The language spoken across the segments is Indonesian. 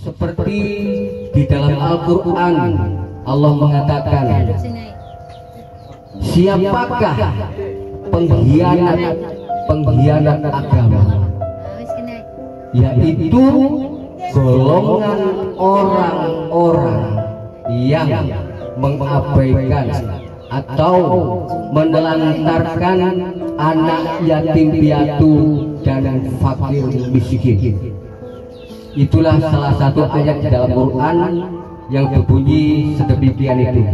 Seperti di dalam Al-Quran Allah mengatakan, siapakah pengkhianat agama, yaitu golongan orang-orang yang mengabaikan atau menelantarkan anak yatim piatu dan fakir miskin. Itulah salah satu ayat di dalam Quran yang berbunyi sedemikian itu.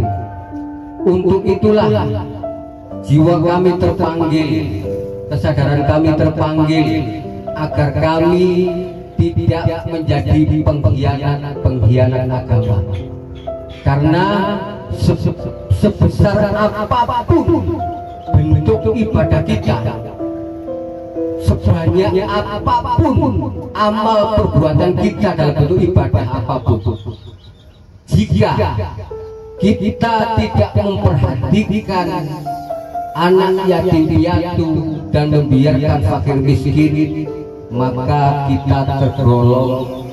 Untuk itulah jiwa kami terpanggil, kesadaran kami terpanggil agar kami tidak menjadi pengkhianat agama. Karena sebesar apapun bentuk ibadah kita, sebanyak apapun amal perbuatan kita dalam bentuk ibadah apapun, jika kita tidak memperhatikan anak yatim piatu dan membiarkan fakir miskin, maka kita tergolong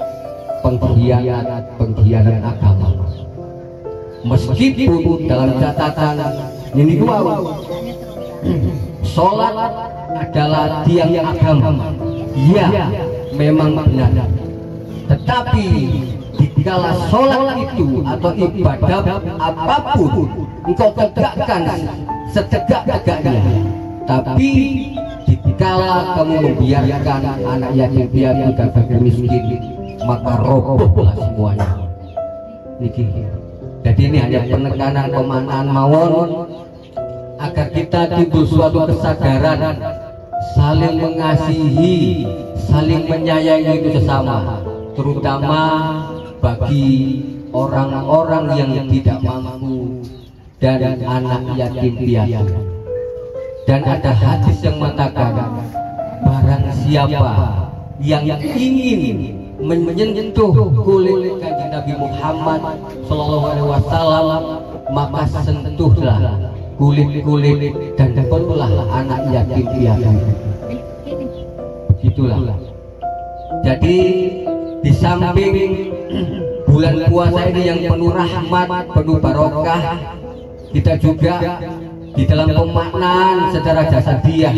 pengkhianat agama. Meskipun dalam catatan ini sholat adalah tiang agama, ya memang benar. Tetapi dikala sholat itu atau ibadah apapun engkau tegakkan setegak-tegaknya, tapi dikala kamu membiarkan anak yatim piatu dan fakir miskin, maka robohlah semuanya. Jadi ini hanya penekanan pemanaan mawon agar kita timbul suatu kesadaran saling mengasihi, saling menyayangi itu sesama, terutama bagi orang-orang yang tidak mampu dan anak yatim piatu. Dan ada hadis yang mengatakan, barang siapa yang ingin menyentuh kulit kanjeng Nabi Muhammad Sallallahu Alaihi Wasallam, maka sentuhlah kulit-kulit dan peluklah anak yatim piatu. Begitulah. Jadi di samping bulan puasa ini yang penuh rahmat, penuh barokah, kita juga di dalam pemaknaan secara jasadiah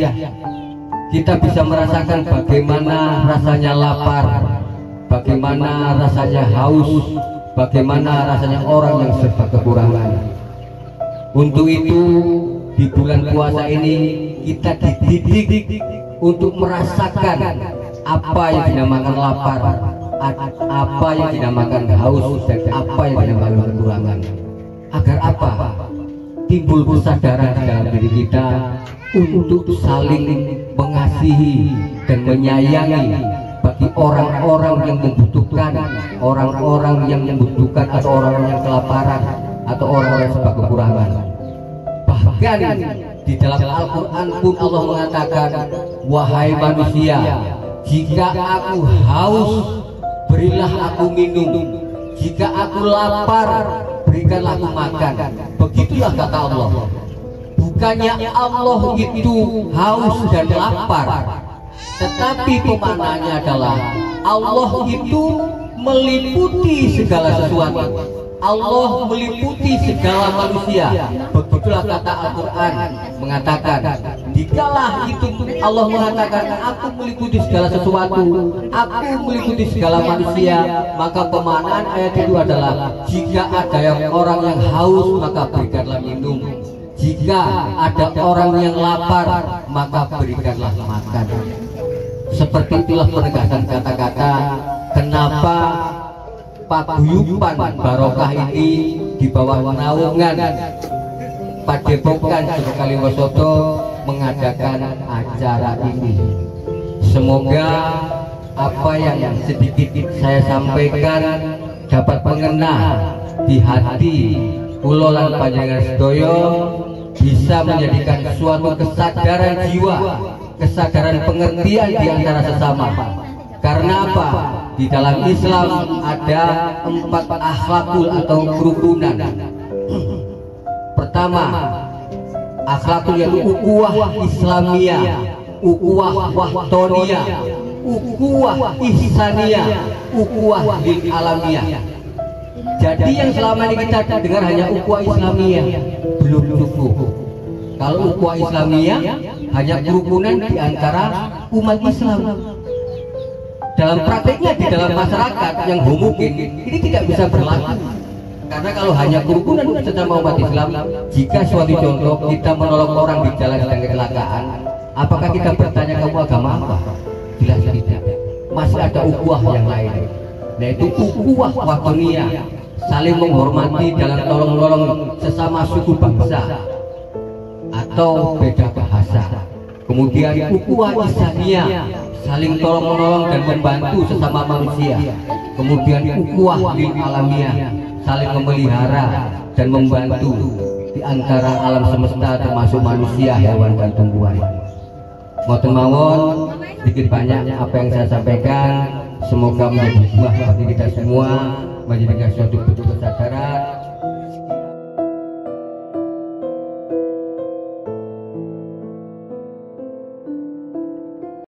kita bisa merasakan bagaimana rasanya lapar, bagaimana rasanya haus, bagaimana rasanya orang yang serba kekurangan. Untuk itu di bulan puasa ini kita dididik untuk merasakan apa yang dinamakan lapar, apa yang dinamakan haus, dan apa yang dinamakan kekurangan. Agar apa? Timbul kesadaran dalam diri kita untuk saling mengasihi dan menyayangi bagi orang-orang yang membutuhkan, orang-orang yang membutuhkan atau orang-orang yang kelaparan atau orang-orang yang serba kekurangan. Bahkan di dalam Al-Quran pun Allah mengatakan, wahai manusia, jika aku haus, berilah aku minum, jika aku lapar, berikanlah aku makan. Begitulah kata Allah. Bukannya Allah itu haus dan lapar, tetapi pemaknaannya adalah Allah itu meliputi segala sesuatu. Allah meliputi segala manusia. Begitulah kata Al-Quran mengatakan, dikalah itu Allah mengatakan aku meliputi segala sesuatu, aku meliputi segala manusia, maka pemaknaan ayat itu adalah jika ada orang yang haus, maka berikanlah minum, jika ada orang yang lapar, maka berikanlah makan. Seperti itulah penegasan kata-kata kenapa paguyuban barokah ini di bawah naungan Padepokan Suku Kaliwasoto mengadakan acara ini. Semoga apa yang sedikit saya sampaikan dapat mengena di hati kula lan panjenengan sedaya, bisa menjadikan suatu kesadaran jiwa, kesadaran pengertian di antara sesama. Karena apa? Di dalam Islam ada 4 akhlakul atau kerukunan. Pertama, akhlakul yaitu ukhuwah Islamiyah, ukhuwah wahtoniyah, ukhuwah ihsaniyah, ukhuwah lil alamiyah. Jadi yang selama ini kita dengar hanya ukhuwah Islamiyah belum cukup. Kalau ukhuwah Islamiyah hanya kerukunan di antara umat Islam. Dalam prakteknya di dalam masyarakat yang homogen ini tidak bisa berlaku. Karena kalau hanya kerukunan sesama umat Islam, jika suatu contoh kita menolong orang di jalan sedang kecelakaan, apakah kita bertanya kamu agama apa? Jelas tidak. Masih ada ukhuwah yang lain, yaitu ukhuwah watoniyah, saling menghormati dalam tolong-menolong sesama suku bangsa atau beda bahasa. Kemudian ukhuwah ihsaniyah, saling tolong-menolong dan membantu sesama manusia. Kemudian ukhuwah lil alamiyah, saling memelihara dan membantu di antara alam semesta termasuk manusia, hewan dan tumbuhan. Moten mawon sedikit banyak apa yang saya sampaikan, semoga menjadi buah bagi kita semua, menjadikan suatu bentuk kesadaran